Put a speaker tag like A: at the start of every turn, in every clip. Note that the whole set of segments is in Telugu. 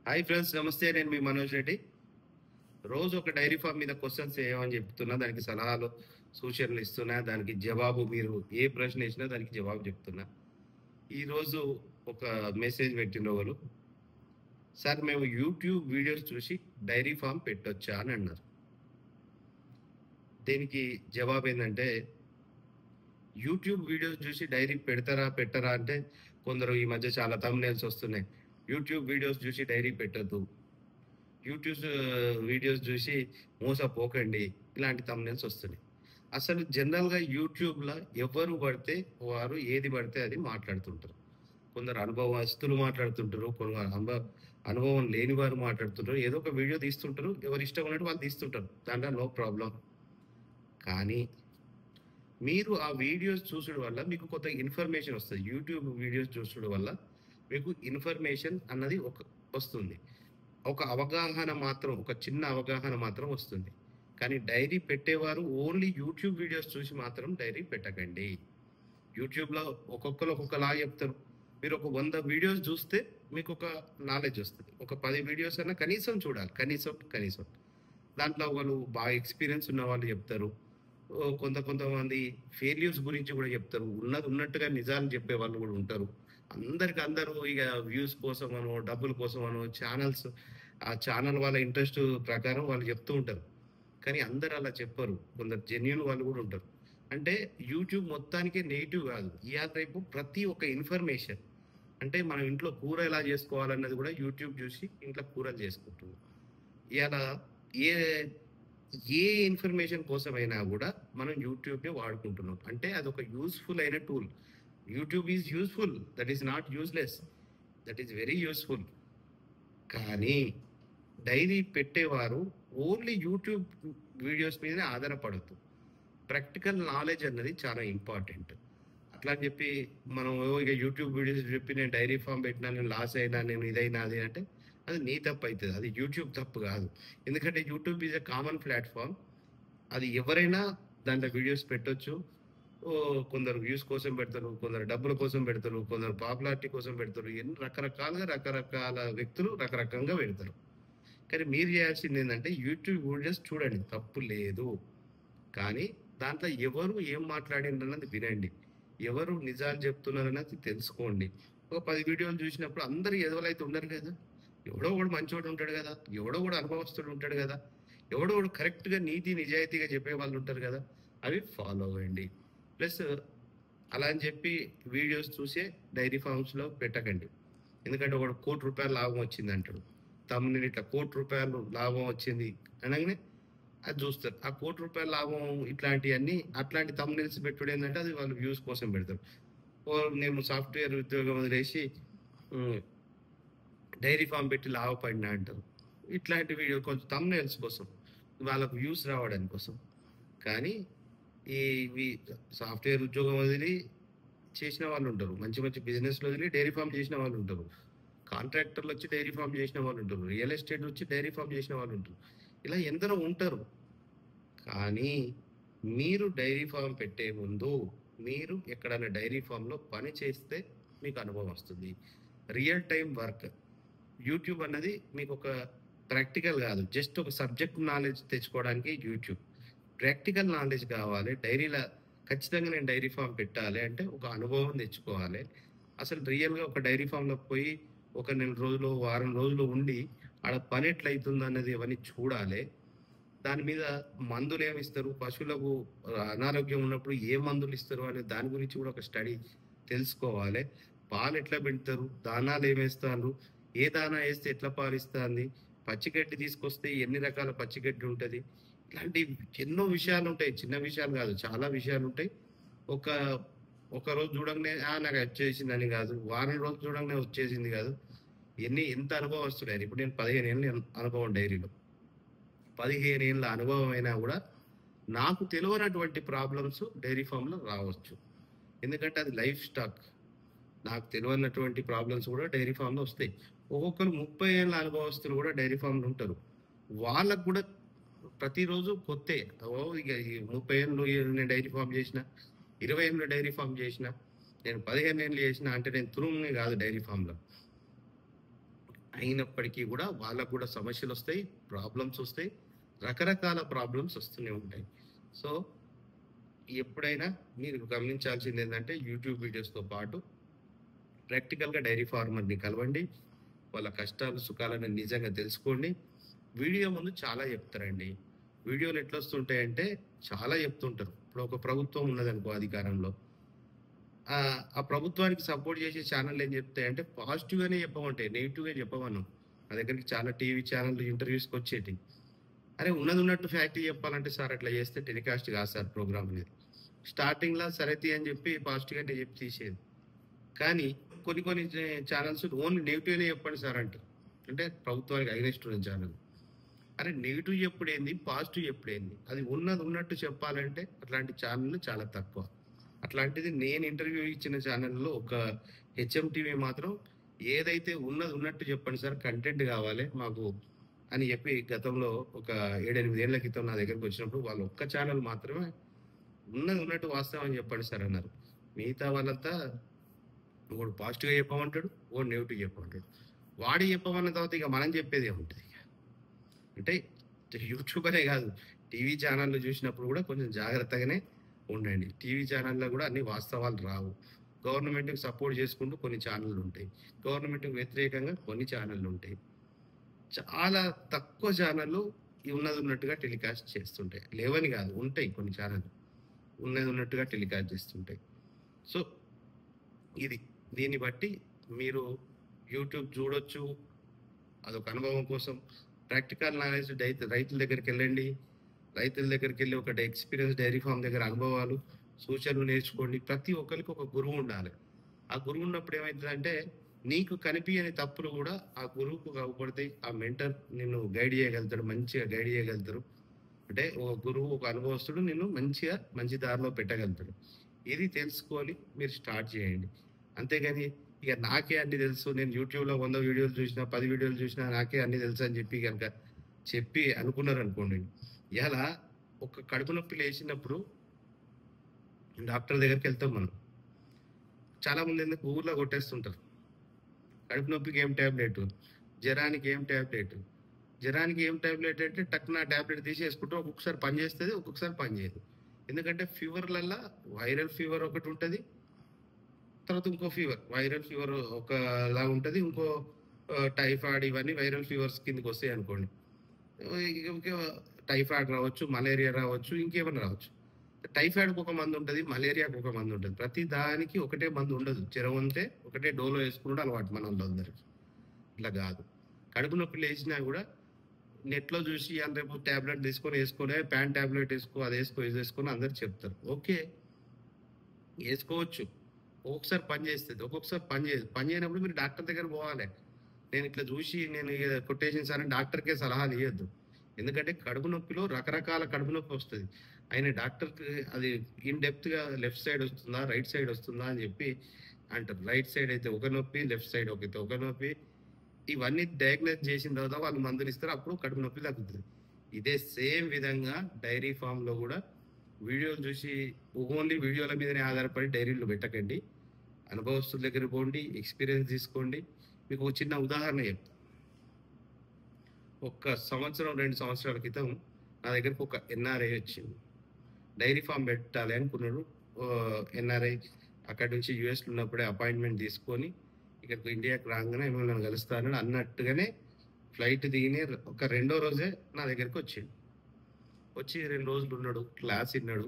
A: హాయ్ ఫ్రెండ్స్, నమస్తే. నేను మీ మనోజ్ రెడ్డి. రోజు ఒక డైరీ ఫామ్ మీద క్వశ్చన్స్ ఏమని చెప్తున్నా, దానికి సలహాలు సూచనలు ఇస్తున్నా, దానికి జవాబు మీరు ఏ ప్రశ్న ఇచ్చినా దానికి జవాబు చెప్తున్నా. ఈరోజు ఒక మెసేజ్ పెట్టిన వాళ్ళు, సార్ మేము యూట్యూబ్ వీడియోస్ చూసి డైరీ ఫామ్ పెట్టొచ్చా అని అన్నారు. దీనికి జవాబు ఏంటంటే, యూట్యూబ్ వీడియోస్ చూసి డైరీ పెడతారా పెట్టరా అంటే, కొందరు ఈ మధ్య చాలా థంబ్నెయిల్స్ వస్తున్నాయి, యూట్యూబ్ వీడియోస్ చూసి డైరీ పెట్టద్దు, యూట్యూబ్ వీడియోస్ చూసి మోసపోకండి, ఇలాంటి థంబ్నెయిల్స్ వస్తున్నాయి. అసలు జనరల్గా యూట్యూబ్లో ఎవరు పడితే వారు ఏది పడితే అది మాట్లాడుతుంటారు. కొందరు అనుభవస్తులు మాట్లాడుతుంటారు, కొందరు అనుభవం లేని వారు మాట్లాడుతుంటారు. ఏదో ఒక వీడియో తీస్తుంటారు, ఎవరు ఇష్టం ఉన్నట్టు వాళ్ళు తీస్తుంటారు, దాంట్లో నో ప్రాబ్లం. కానీ మీరు ఆ వీడియోస్ చూసడం వల్ల మీకు కొంత ఇన్ఫర్మేషన్ వస్తుంది. యూట్యూబ్ వీడియోస్ చూసడం వల్ల మీకు ఇన్ఫర్మేషన్ అన్నది వస్తుంది, ఒక అవగాహన మాత్రం, ఒక చిన్న అవగాహన మాత్రం వస్తుంది. కానీ డైరీ పెట్టేవారు ఓన్లీ యూట్యూబ్ వీడియోస్ చూసి మాత్రం డైరీ పెట్టకండి. యూట్యూబ్లో ఒక్కొక్కరు ఒక్కొక్కలా చెప్తారు. మీరు ఒక 100 వీడియోస్ చూస్తే మీకు ఒక నాలెడ్జ్ వస్తుంది. ఒక 10 వీడియోస్ అన్నా కనీసం చూడాలి, కనీసం. దాంట్లో వాళ్ళు బాగా ఎక్స్పీరియన్స్ ఉన్న వాళ్ళు చెప్తారు, కొంతమంది ఫెయిల్యూర్స్ గురించి కూడా చెప్తారు, ఉన్నది ఉన్నట్టుగా నిజాలు చెప్పే వాళ్ళు కూడా ఉంటారు. అందరూ ఇక వ్యూస్ కోసమనో డబ్బుల కోసమనో ఆ ఛానల్ వాళ్ళ ఇంట్రెస్ట్ ప్రకారం వాళ్ళు చెప్తూ ఉంటారు. కానీ అందరు అలా చెప్పరు, కొందరు జెన్యున్ వాళ్ళు కూడా ఉంటారు. అంటే యూట్యూబ్ మొత్తానికి నెగిటివ్ కాదు. ఇవాళ రేపు ప్రతి ఒక్క ఇన్ఫర్మేషన్, అంటే మనం ఇంట్లో కూర ఎలా చేసుకోవాలన్నది కూడా యూట్యూబ్ చూసి ఇంట్లో కూరలు చేసుకుంటున్నాం. ఇవాళ ఏ ఏ ఇన్ఫర్మేషన్ కోసమైనా కూడా మనం యూట్యూబ్ని వాడుకుంటున్నాం. అంటే అదొక యూస్ఫుల్ అయిన tool. YouTube is useful, that is not useless, that is very useful. కానీ డైరీ పెట్టేవారు ఓన్లీ యూట్యూబ్ వీడియోస్ మీదనే ఆధారపడద్దు. ప్రాక్టికల్ నాలెడ్జ్ అన్నది చాలా ఇంపార్టెంట్. అట్లా అని చెప్పి మనం ఇక యూట్యూబ్ వీడియోస్ చెప్పి నేను డైరీ ఫామ్ పెట్టినా, నేను లాస్ అయినా, నేను ఇదైనా అది అంటే అది నీ తప్పు అవుతుంది, అది యూట్యూబ్ తప్పు కాదు. ఎందుకంటే YouTube is a common platform. అది ఎవరైనా దాంట్లో వీడియోస్ పెట్టొచ్చు. కొందరు వ్యూస్ కోసం పెడతారు, కొందరు డబ్బుల కోసం పెడతారు, కొందరు పాపులారిటీ కోసం పెడతారు. ఎన్ని రకరకాల వ్యక్తులు రకరకంగా పెడతారు. కానీ మీరు చేయాల్సింది ఏంటంటే యూట్యూబ్ వీడియోస్ చూడండి, తప్పు లేదు. కానీ దాంట్లో ఎవరు ఏం మాట్లాడిండ్రన్నది వినండి, ఎవరు నిజాలు చెప్తున్నారన్నది తెలుసుకోండి. ఒక 10 వీడియోలు చూసినప్పుడు అందరు ఎదవలైతే ఉండరు కదా, ఎవడో కూడా మంచోడు ఉంటాడు కదా, ఎవడో కూడా అనుభవస్తుడు ఉంటాడు కదా, ఎవడో కూడా కరెక్ట్గా నీతి నిజాయితీగా చెప్పే వాళ్ళు ఉంటారు కదా, అవి ఫాలో అవ్వండి. ప్లస్ అలా అని చెప్పి వీడియోస్ చూసే డైరీ ఫార్మ్స్లో పెట్టకండి. ఎందుకంటే ఒకడు ₹1,00,00,000 లాభం వచ్చింది అంటాడు, తమ్ముని ఇట్లా ₹1,00,00,000 లాభం వచ్చింది అనగానే అది చూస్తారు. ఆ ₹1,00,00,000 లాభం ఇట్లాంటివన్నీ, అట్లాంటి తమ్మునిల్స్ పెట్టుడు ఏంటంటే అది వాళ్ళు వ్యూస్ కోసం పెడతారు. నేను సాఫ్ట్వేర్ ఉద్యోగం వదిలేసి డైరీ ఫామ్ పెట్టి లాభపడినా అంటారు. ఇట్లాంటి వీడియో కొంచెం తమ్మునిల్స్ కోసం, వాళ్ళకు వ్యూస్ రావడానికి కోసం. కానీ ఈ సాఫ్ట్వేర్ ఉద్యోగం వదిలి చేసిన వాళ్ళు ఉంటారు, మంచి మంచి బిజినెస్లు వదిలి డైరీ ఫామ్ చేసిన వాళ్ళు ఉంటారు, కాంట్రాక్టర్లు వచ్చి డైరీ ఫామ్ చేసిన వాళ్ళు ఉంటారు, రియల్ ఎస్టేట్ వచ్చి డైరీ ఫామ్ చేసిన వాళ్ళు ఉంటారు. ఇలా ఎందరో ఉంటారు. కానీ మీరు డైరీ ఫామ్ పెట్టే ముందు మీరు ఎక్కడైనా డైరీ ఫామ్లో పని చేస్తే మీకు అనుభవం వస్తుంది. Real time work. యూట్యూబ్ అన్నది మీకు ఒక ప్రాక్టికల్ కాదు, జస్ట్ ఒక సబ్జెక్ట్ నాలెడ్జ్ తెచ్చుకోవడానికి యూట్యూబ్. ప్రాక్టికల్ నాలెడ్జ్ కావాలి. డైరీలో ఖచ్చితంగా నేను డైరీ ఫామ్ పెట్టాలి అంటే ఒక అనుభవం తెచ్చుకోవాలి. అసలు రియల్గా ఒక డైరీ ఫామ్లో పోయి ఒక నెల రోజులు, వారం రోజులు ఉండి ఆడ పని ఎట్లయితుంది అన్నది అవన్నీ చూడాలి. దాని మీద మందులు ఏమి ఇస్తారు, పశువులకు అనారోగ్యం ఉన్నప్పుడు ఏ మందులు ఇస్తారు అనే దాని గురించి కూడా ఒక స్టడీ తెలుసుకోవాలి. పాలు ఎట్లా పెడతారు, దానాలు ఏమేస్తారు, ఏ దానా వేస్తే ఎట్లా పాలు ఇస్తుంది, పచ్చిగడ్డి తీసుకొస్తే ఎన్ని రకాల పచ్చిగడ్డి ఉంటుంది, ఇలాంటి ఎన్నో విషయాలు ఉంటాయి. చిన్న విషయాలు కాదు, చాలా విషయాలు ఉంటాయి. ఒక రోజు చూడంగానే నాకు వచ్చేసిందని కాదు, వారం రోజులు చూడంగానే వచ్చేసింది కాదు. ఎంత అనుభవం వస్తున్నాయి. ఇప్పుడు నేను 15 ఏళ్ళ అనుభవం డైరీలో, 15 ఏళ్ళ అనుభవం అయినా కూడా నాకు తెలియనటువంటి ప్రాబ్లమ్స్ డైరీ ఫామ్లో రావచ్చు. ఎందుకంటే అది లైఫ్ స్టాక్. నాకు తెలియనటువంటి ప్రాబ్లమ్స్ కూడా డైరీ ఫామ్లో వస్తాయి. ఒక్కొక్కరు 30 ఏళ్ళ అనుభవస్తులు కూడా డైరీ ఫామ్లో ఉంటారు. వాళ్ళకు కూడా ప్రతిరోజు కొత్తే. ఇక 30 ఏళ్ళు నేను డైరీ ఫామ్ చేసిన, 20 ఏళ్ళు డైరీ ఫామ్ చేసిన, నేను 15 ఏళ్ళు చేసిన అంటే నేను తురుముని కాదు డైరీ ఫామ్లో. అయినప్పటికీ కూడా వాళ్ళకు కూడా సమస్యలొస్తాయి, ప్రాబ్లమ్స్ వస్తాయి. రకరకాల ప్రాబ్లమ్స్ వస్తూనే ఉంటాయి. సో, ఎప్పుడైనా మీరు గమనించాల్సిందేంటంటే యూట్యూబ్ వీడియోస్‌తో పాటు ప్రాక్టికల్‌గా డైరీ ఫార్మర్‌ని కలవండి. వాళ్ళ కష్టాలు, సుఖాలను నిజంగా తెలుసుకోండి. వీడియో ముందు చాలా చెప్తారండి. వీడియోలు ఎట్లొస్తుంటాయంటే చాలా చెప్తుంటారు. ఇప్పుడు ఒక ప్రభుత్వం ఉన్నదనుకో అధికారంలో. ఆ ప్రభుత్వానికి సపోర్ట్ చేసే ఛానెల్ ఏం చెప్తాయంటే పాజిటివ్‌గానే చెప్పమంటాయి. నెగెటివ్‌గా చెప్పమనవు. నా దగ్గరికి చాలా టీవీ ఛానెల్‌లు ఇంటర్వ్యూస్‌కొచ్చేటియి. అరే! ఉన్నదున్నట్టు ఫ్యాక్ట్ చెప్పాలంటే సార్ అట్లా చేస్తే టెలికాస్ట్ కాదు సార్ ప్రోగ్రామ్ అనేది. స్టార్టింగ్‌ల సరే తీ అని చెప్పి పాజిటివ్‌గానే చెప్పి తీసేది. కానీ కొన్ని కొన్ని ఛానెల్స్ ఓన్లీ నెగెటివ్‌గానే చెప్పండి సార్ అంటారు. అంటే ప్రభుత్వానికి అగైనెస్ట్ ఉన్న ఛానెల్. అరే! నెగెటివ్ చెప్పుడేంది, పాజిటివ్ చెప్పుడేంది? అది ఉన్నది ఉన్నట్టు చెప్పాలంటే అట్లాంటి ఛానెల్‌లు చాలా తక్కువ. అట్లాంటిది నేను ఇంటర్వ్యూ ఇచ్చిన ఛానెల్‌లో ఒక హెచ్ఎం టీవీ మాత్రం ఏదైతే ఉన్నది ఉన్నట్టు చెప్పండి సార్ కంటెంట్ కావాలి మాకు అని చెప్పి గతంలో ఒక 7, 8 ఏళ్ల క్రితం నా దగ్గరకొచ్చినప్పుడు వాళ్ళు ఒక్క ఛానెల్ మాత్రమే ఉన్నది ఉన్నట్టు వాస్తవం చెప్పండి సార్ అన్నారు. మిగతా వాళ్ళంతా ఒకడు పాజిటివ్‌గా చెప్పమంటాడు, ఒకడు నెగెటివ్ చెప్పమంటాడు. వాడు చెప్పమన్న తర్వాత ఇక మనం చెప్పేదేముంటది ఇక. అంటే యూట్యూబ్ అనే కాదు, టీవీ ఛానెల్‌లు చూసినప్పుడు కూడా కొంచెం జాగ్రత్తగానే ఉండండి. టీవీ ఛానెల్‌లో కూడా అన్ని వాస్తవాలు రావు. గవర్నమెంట్‌కి సపోర్ట్ చేసుకుంటూ కొన్ని ఛానెల్‌లుంటాయి. గవర్నమెంట్‌కి వ్యతిరేకంగా కొన్ని ఛానెల్‌లుంటాయి. చాలా తక్కువ ఛానెల్‌లు ఉన్నది ఉన్నట్టుగా టెలికాస్ట్ చేస్తుంటాయి. లేవని కాదు, ఉంటాయి కొన్ని ఛానెల్‌లు. ఉన్నది ఉన్నట్టుగా టెలికాస్ట్ చేస్తుంటాయి. సో, ఇది. దీన్ని బట్టి మీరు యూట్యూబ్ చూడొచ్చు. అదొక అనుభవం కోసం. ప్రాక్టికల్ నాలెడ్జ్ రైతుల దగ్గరికెళ్ళండి. రైతుల దగ్గరికెళ్ళి ఒక ఎక్స్‌పీరియన్స్ డైరీ ఫార్మ్ దగ్గర అనుభవాలు, సూచనలు నేర్చుకోండి. ప్రతి ఒక్కరికి ఒక గురువు ఉండాలి. ఆ గురువు ఉన్నప్పుడు ఏమైతదంటే, నీకు కనిపియని తప్పులు గూడా ఆ గురువుకు అగుపడతాయి. ఆ మెంటర్ నిన్ను గైడ్ చేయగలుగుతాడు. మంచిగా గైడ్ చేయగలుగుతారు. అంటే ఒక గురువు, ఒక అనుభవస్తుడు నిన్ను మంచిగా మంచి దారిలో పెట్టగలుగుతాడు. ఇది తెలుసుకొని మీరు స్టార్ట్ చేయండి. అంతేగాని ఇక నాకే అన్నీ తెలుసు. నేను యూట్యూబ్‌లో 100 వీడియోలు చూసినా, 10 వీడియోలు చూసినా నాకే అన్నీ తెలుసని చెప్పి గనక చెప్పి అనుకున్నారనుకోండి. ఇయాల ఒక కడుపు నొప్పి లేచినప్పుడు డాక్టర్ దగ్గరికెళ్తాం మనం. చాలామంది ఎందుకు ఊర్లో కొట్టేస్తుంటారు. కడుపు నొప్పికి ఏం టాబ్లెటు, జ్వరానికి ఏం టాబ్లెటు. జ్వరానికి ఏం టాబ్లెట్ అంటే టక్కున ఆ టాబ్లెట్ తీసేసుకుంటే ఒక్కొక్కసారి పని చేస్తది, ఒక్కొక్కసారి పని చేయదు. ఎందుకంటే ఫీవర్‌లల్లా వైరల్ ఫీవర్ ఒకటుంటది. తర్వాత ఇంకో ఫీవర్. వైరల్ ఫీవర్ ఒకలా ఉంటది. ఇంకో టైఫాయిడ్ ఇవన్నీ వైరల్ ఫీవర్స్ కిందకొస్తాయనుకోండి. ఇంక టైఫాయిడ్ రావచ్చు, మలేరియా రావచ్చు, ఇంకేమన్నా రావచ్చు. టైఫాయిడ్‌కి ఒక మందుంటది. మలేరియాకి ఒక మందుంటది. ప్రతి దానికి ఒకటే మందుండదు. జ్వరం ఉంటే ఒకటే డోలో యేసుకునుడు అలవాటు మనోళ్ళందరికి. ఇట్లా గాదు. కడుపు నొప్పి లేచినా గూడా నెట్‌లో జూసి ఇయాల రేపు టాబ్లెట్ తీసుకొని యేసుకొనే ప్యాన్ టాబ్లెట్ యేసుకో, అదేసుకో, ఇదేసుకో అని అందరూ చెప్తారు. ఓకే. యేసుకోవచ్చు. ఒక్కొక్కసారి పని చేస్తది. ఒక్కొక్కసారి పని చేయదు. పని చేయనప్పుడు మీరు డాక్టర్ దగ్గర పోవాలి. నేను ఇట్లా జూసి నేను కొట్టేసిన సార్ అని డాక్టర్‌కే సలహాలు ఇయ్యొద్దు. ఎందుకంటే కడుపు నొప్పిలో రకరకాల కడుపు నొప్పి వస్తది. ఆయన డాక్టర్‌కి అది ఇన్ డెప్త్‌గా లెఫ్ట్ సైడ్ వస్తుందా? రైట్ సైడ్ వస్తుందా? అని చెప్పి అంటారు. రైట్ సైడ్ అయితే ఒక నొప్పి, లెఫ్ట్ సైడ్ అయితే ఒక నొప్పి. ఇవన్నీ డయాగ్నోస్ చేసిన తర్వాత వాళ్ళు మందులిస్తారు. అప్పుడు కడుపు నొప్పి తగ్గుతది. ఇదే సేమ్ విధంగా డైరీ ఫార్మ్‌లో గూడా వీడియోలు చూసి ఓన్లీ వీడియోల మీదనే ఆధారపడి డైరీలు పెట్టకండి. అనుభవస్తుల దగ్గరికి పోండి. ఎక్స్‌పీరియన్స్ తీసుకోండి. మీకు ఒక చిన్న ఉదాహరణ చెప్తా. ఒక సంవత్సరం, 2 సంవత్సరాల క్రితం నా దగ్గరికి ఒక ఎన్ఆర్ఐ వచ్చిండు. డైరీ ఫార్మ్ పెట్టాలి అనుకున్నాడు. ఎన్ఆర్ఐ అక్కడి నుంచి యూఎస్‌లో ఉన్నప్పుడే అపాయింట్‌మెంట్ తీసుకొని ఇక్కడికి ఇండియాకి రాంగానే మిమ్మల్ని నన్ను కలుస్తానని అన్నట్టుగానే ఫ్లైట్ దిగిన ఒక రెండో రోజే నా దగ్గరికొచ్చిండు. వచ్చి 2 రోజులు ఉన్నాడు. క్లాస్ ఇన్నాడు.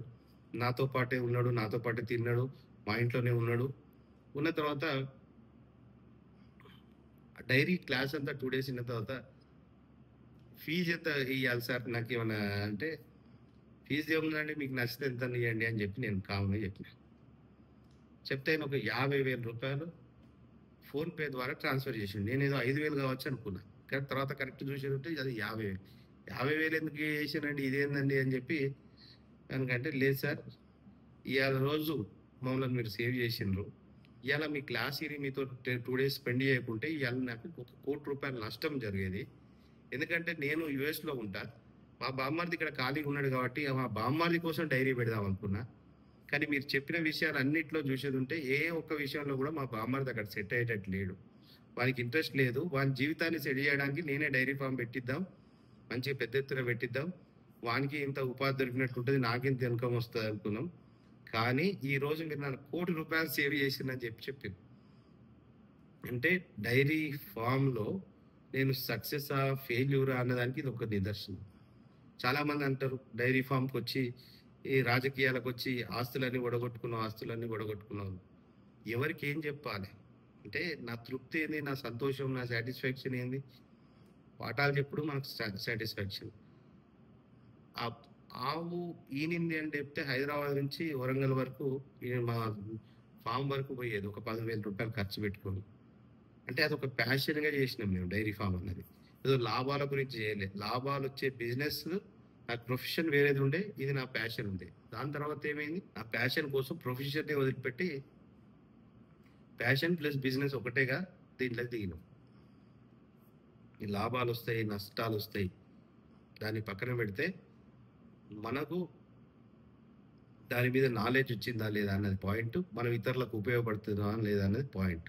A: నాతో పాటే ఉన్నాడు. నాతో పాటే తిన్నాడు. మా ఇంట్లోనే ఉన్నాడు. ఉన్న తర్వాత డైరీ క్లాస్ అంతా 2 డేస్ ఇన్న తర్వాత ఫీజ్ ఎంత ఇయ్యాలి సార్ నాకేమన్నా అంటే, ఫీజ్ ఏముందండి మీకు నచ్చితే ఎంతన్నా ఇయ్యండి అని చెప్పి నేను కామ్‌గా చెప్పిన. చెప్తే ఆయన ఒక రూ. 50,000 ఫోన్‌పే ద్వారా ట్రాన్స్‌ఫర్ చేసిండు. నేనేదో 5,000 కావచ్చు అనుకున్నా. కానీ తర్వాత కరెక్ట్ చూసేదుంటే అది 50,000. 50,000 ఎందుకు చేసిర్రండి ఇదేందండి అని చెప్పి దానికంటే లేదు సార్ ఇయాల రోజు మమ్మల్ని మీరు సేవ్ చేసిండ్రు. ఇయాల మీ క్లాస్ ఇని మీతో 2 డేస్ స్పెండ్ చేయకుంటే ఇయాల నాకు ఒక రూ. 1,00,00,000 నష్టం జరిగేది. ఎందుకంటే నేను యూఎస్‌లో ఉంటా. మా బామ్మర్ది ఇక్కడ ఖాళీగా ఉన్నాడు కాబట్టి మా బామ్మర్ది కోసం డైరీ పెడదాం అనుకున్నా. కానీ మీరు చెప్పిన విషయాలన్నిట్లో చూసేదుంటే ఏ ఒక్క విషయంలో కూడా మా బామ్మర్ది అక్కడ సెట్ అయ్యేటట్టు లేడు. వానికి ఇంట్రెస్ట్ లేదు. వాని జీవితాన్ని సెట్ జేయడానికి నేనే డైరీ ఫార్మ్ పెట్టిద్దాం. మంచిగా పెద్ద ఎత్తున పెట్టిద్దాం. వానికి ఇంత ఉపాధి దొరికినట్టుంటది. నాకింత ఇన్‌కమ్ వస్తదనుకున్నాం. కానీ ఈరోజు మీరు నాకు రూ. 1,00,00,000 సేవ్ చేసిండ్రని చెప్పిండ్రు. అంటే డైరీ ఫార్మ్‌లో నేను సక్సెసా? ఫెయిల్యూరా? అన్నదానికి ఇదొక నిదర్శనం. చాలామంది అంటారు డైరీ ఫార్మ్‌కొచ్చి ఈ రాజకీయాలకొచ్చి ఆస్తులన్నీ ఓడగొట్టుకున్నావు. ఎవరికి ఏం జెప్పాలి? అంటే నా తృప్తి ఏంది? నా సంతోషం, నా సాటిస్ఫాక్షన్ ఏంది? పాఠాలు చెప్పుడు మనకు సాటిస్ఫాక్షన్. ఆహ్, ఆవు ఈనింది అని చెప్తే హైదరాబాద్ నుంచి వరంగల్ వరకు మా ఫార్మ్ వరకు పోయేది. ఒక రూ. 10,000 ఖర్చు పెట్టుకొని. అంటే అదొక ప్యాషన్‌గా చేసినాం మేము డైరీ ఫార్మ్ అన్నది. ఏదో లాభాల గురించి చేయలే. లాభాలొచ్చే బిజినెస్ నాకు ప్రొఫెషన్ వేరేది ఉండే. ఇది నా ప్యాషన్ ఉండే. దాని తర్వాత ఏమైంది? ఆ ప్యాషన్ కోసం ప్రొఫెషన్‌ని వదిలిపెట్టి ప్యాషన్ ప్లస్ బిజినెస్ ఒకటేగా దీంట్లోకి దిగినాం. ఈ లాభాలొస్తాయి, నష్టాలొస్తాయి. దాన్ని పక్కన పెడితే మనకు దాని మీద నాలెడ్జ్ వచ్చిందా లేదా అన్నది పాయింట్. మనం ఇతరులకు ఉపయోగపడుతున్నామా లేదా అన్నది పాయింట్.